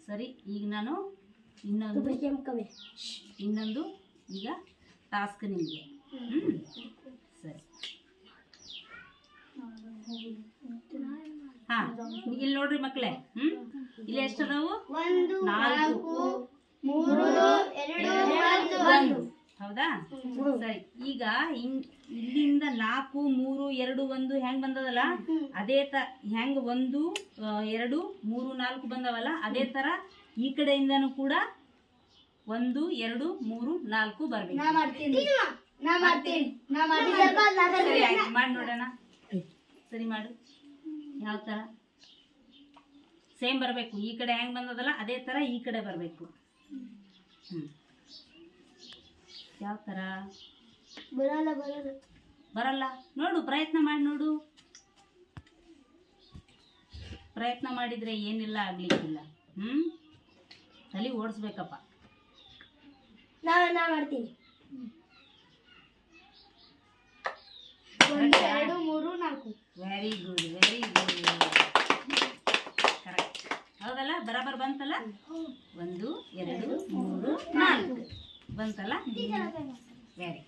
ಸರಿ, ಈಗ ನಾನು ಇನ್ನೊಂದು ಈಗ ಟಾಸ್ಕ್ ನಿಮಗೆ. ಸರಿ, ಹಾಂ, ಇಲ್ಲಿ ನೋಡ್ರಿ ಮಕ್ಕಳೇ. ಇಲ್ಲಿ ಎಷ್ಟದಾವು? 4. ಹೌದಾ? ಸರಿ, ಈಗ ಇಲ್ಲಿಂದ 4, 3, 2, 1 ಹೆಂಗ್ ಬಂದದಲ್ಲ, ಅದೇ ಹೆಂಗ್ 1, 2, 3, 4 ಬಂದವಲ್ಲ, ಅದೇ ತರ ಈ ಕಡೆಯಿಂದನೂ ಕೂಡ 1, 2, 3, 4 ಬರ್ಬೇಕು. ಸರಿ, ಆಯ್ತು, ಮಾಡಿ ನೋಡೋಣ. ಸರಿ, ಮಾಡು. ಯಾವ ತರ? ಸೇಮ್ ಬರಬೇಕು. ಈ ಕಡೆ ಹೆಂಗ್ ಬಂದದಲ್ಲ ಅದೇ ತರ ಈ ಕಡೆ ಬರಬೇಕು. ಯಾವ ತರ? ಬರಲ್ಲ. ನೋಡು, ಪ್ರಯತ್ನ ಮಾಡಿ ನೋಡು. ಪ್ರಯತ್ನ ಮಾಡಿದ್ರೆ ಏನಿಲ್ಲ, ಆಗ್ಲಿಕ್ಕಿಲ್ಲ. ತಲೆ ಓಡಿಸ್ಬೇಕಪ್ಪ. ಮಾಡ್ತೀನಿ. 1, 2, 3, 4. Very good, very good. Correct. ಹೌದಲ್ಲ? ಬರಾಬರ್ ಬಂತಲ್ಲ? 1, 2, 3, 4 ಬಂತಲ್ಲ? ವೆರಿ